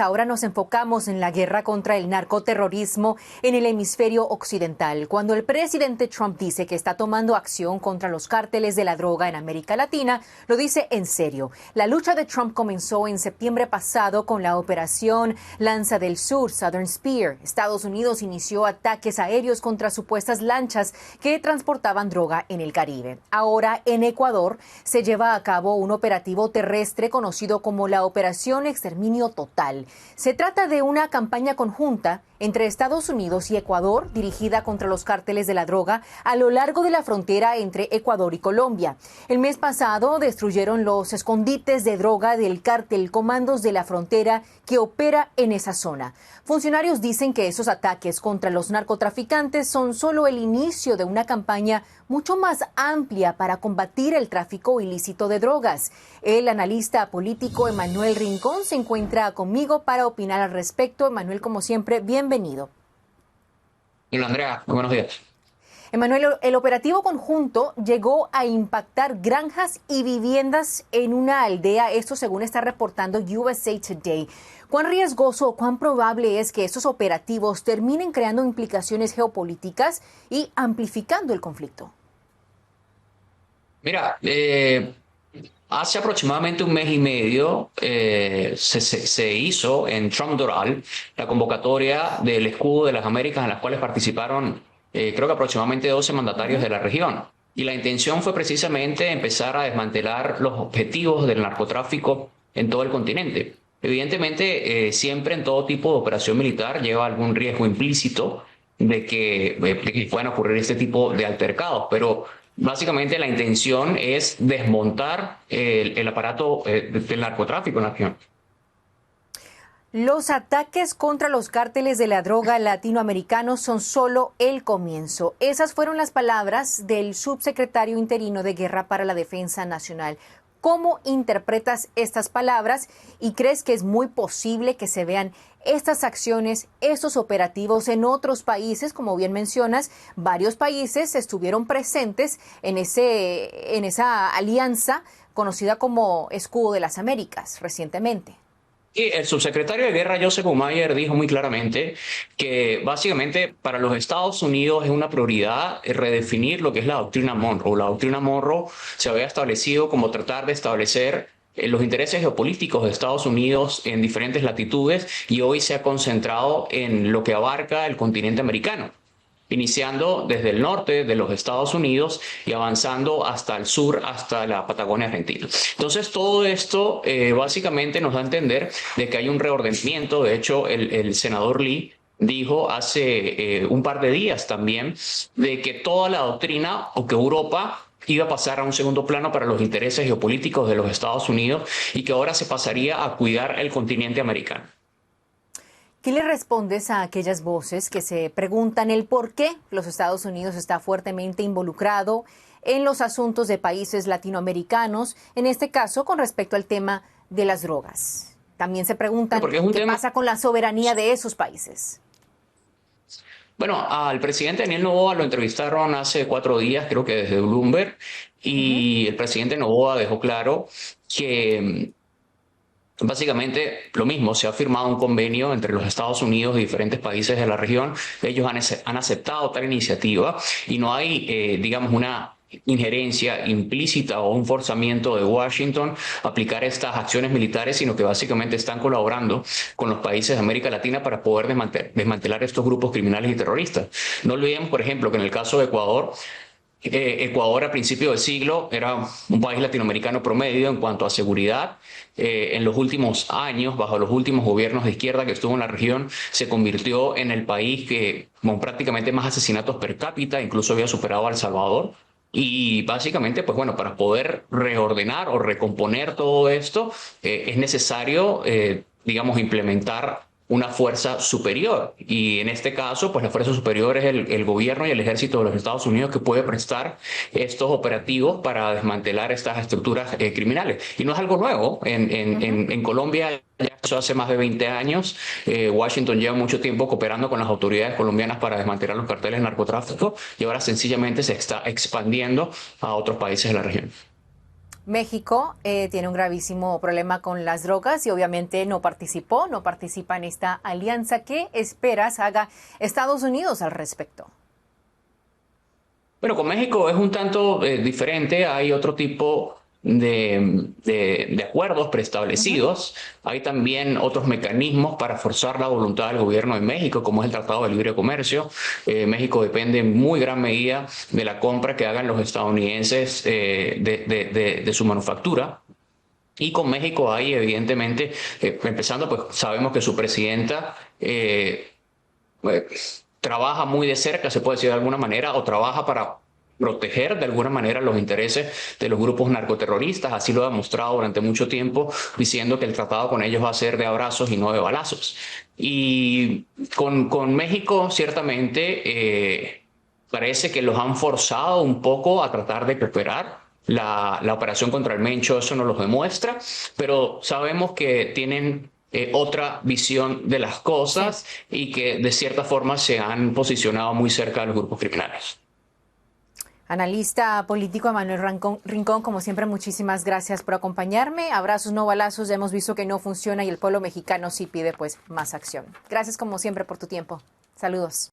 Ahora nos enfocamos en la guerra contra el narcoterrorismo en el hemisferio occidental. Cuando el presidente Trump dice que está tomando acción contra los cárteles de la droga en América Latina, lo dice en serio. La lucha de Trump comenzó en septiembre pasado con la operación Lanza del Sur, Southern Spear. Estados Unidos inició ataques aéreos contra supuestas lanchas que transportaban droga en el Caribe. Ahora, en Ecuador, se lleva a cabo un operativo terrestre conocido como la Operación Exterminio Total. Se trata de una campaña conjunta entre Estados Unidos y Ecuador dirigida contra los cárteles de la droga a lo largo de la frontera entre Ecuador y Colombia. El mes pasado destruyeron los escondites de droga del cártel Comandos de la Frontera que opera en esa zona. Funcionarios dicen que esos ataques contra los narcotraficantes son solo el inicio de una campaña mucho más amplia para combatir el tráfico ilícito de drogas. El analista político Emanuel Rincón se encuentra conmigo para opinar al respecto. Emanuel, como siempre, bienvenido. Hola Andrea, muy buenos días. Emanuel, el operativo conjunto llegó a impactar granjas y viviendas en una aldea, esto según está reportando USA Today. ¿Cuán riesgoso o cuán probable es que estos operativos terminen creando implicaciones geopolíticas y amplificando el conflicto? Mira, hace aproximadamente un mes y medio se hizo en Trump Doral la convocatoria del Escudo de las Américas, en las cuales participaron creo que aproximadamente 12 mandatarios de la región. Y la intención fue precisamente empezar a desmantelar los objetivos del narcotráfico en todo el continente. Evidentemente, siempre en todo tipo de operación militar lleva algún riesgo implícito de que puedan ocurrir este tipo de altercados, pero básicamente la intención es desmontar el aparato del narcotráfico en la región. Los ataques contra los cárteles de la droga latinoamericanos son solo el comienzo. Esas fueron las palabras del subsecretario interino de Guerra para la Defensa Nacional. ¿Cómo interpretas estas palabras y crees que es muy posible que se vean estas acciones, estos operativos en otros países? Como bien mencionas, varios países estuvieron presentes en esa alianza conocida como Escudo de las Américas recientemente. Y el subsecretario de Guerra, Joseph Mayer, dijo muy claramente que básicamente para los Estados Unidos es una prioridad redefinir lo que es la doctrina Monroe. La doctrina Monroe se había establecido como tratar de establecer los intereses geopolíticos de Estados Unidos en diferentes latitudes y hoy se ha concentrado en lo que abarca el continente americano, iniciando desde el norte de los Estados Unidos y avanzando hasta el sur, hasta la Patagonia Argentina. Entonces, todo esto básicamente nos da a entender de que hay un reordenamiento. De hecho, el senador Lee dijo hace un par de días también de que toda la doctrina o que Europa iba a pasar a un segundo plano para los intereses geopolíticos de los Estados Unidos y que ahora se pasaría a cuidar el continente americano. ¿Qué le respondes a aquellas voces que se preguntan el por qué los Estados Unidos está fuertemente involucrado en los asuntos de países latinoamericanos, en este caso con respecto al tema de las drogas? También se preguntan qué pasa con la soberanía de esos países. Bueno, al presidente Daniel Noboa lo entrevistaron hace 4 días, creo que desde Bloomberg, y el presidente Noboa dejó claro que básicamente lo mismo. Se ha firmado un convenio entre los Estados Unidos y diferentes países de la región. Ellos han aceptado tal iniciativa y no hay, digamos, una injerencia implícita o un forzamiento de Washington a aplicar estas acciones militares, sino que básicamente están colaborando con los países de América Latina para poder desmantelar estos grupos criminales y terroristas. No olvidemos, por ejemplo, que en el caso de Ecuador, Ecuador a principios del siglo era un país latinoamericano promedio en cuanto a seguridad. En los últimos años, bajo los últimos gobiernos de izquierda que estuvo en la región, se convirtió en el país que con prácticamente más asesinatos per cápita, incluso había superado a El Salvador. Y básicamente, pues bueno, para poder reordenar o recomponer todo esto, es necesario, digamos, implementar una fuerza superior. Y en este caso, pues la fuerza superior es el gobierno y el ejército de los Estados Unidos, que puede prestar estos operativos para desmantelar estas estructuras criminales. Y no es algo nuevo. En Colombia ya eso hace más de 20 años. Washington lleva mucho tiempo cooperando con las autoridades colombianas para desmantelar los carteles de narcotráfico y ahora sencillamente se está expandiendo a otros países de la región. México tiene un gravísimo problema con las drogas y obviamente no participa en esta alianza. ¿Qué esperas haga Estados Unidos al respecto? Bueno, con México es un tanto diferente, hay otro tipo de acuerdos Ujú. preestablecidos, hay también otros mecanismos para forzar la voluntad del gobierno de México, como es el Tratado de Libre Comercio. México depende en muy gran medida de la compra que hagan los estadounidenses de su manufactura. Y con México hay, evidentemente, empezando, pues sabemos que su presidenta trabaja muy de cerca, se puede decir de alguna manera, o trabaja para proteger de alguna manera los intereses de los grupos narcoterroristas. Así lo ha demostrado durante mucho tiempo, diciendo que el tratado con ellos va a ser de abrazos y no de balazos. Y con México, ciertamente, parece que los han forzado un poco a tratar de cooperar. La operación contra el Mencho eso nos lo demuestra, pero sabemos que tienen otra visión de las Sí. cosas y que de cierta forma se han posicionado muy cerca de los grupos criminales. Analista político Emanuel Rincón, como siempre, muchísimas gracias por acompañarme. Abrazos, no balazos. Ya hemos visto que no funciona y el pueblo mexicano sí pide pues más acción. Gracias como siempre por tu tiempo. Saludos.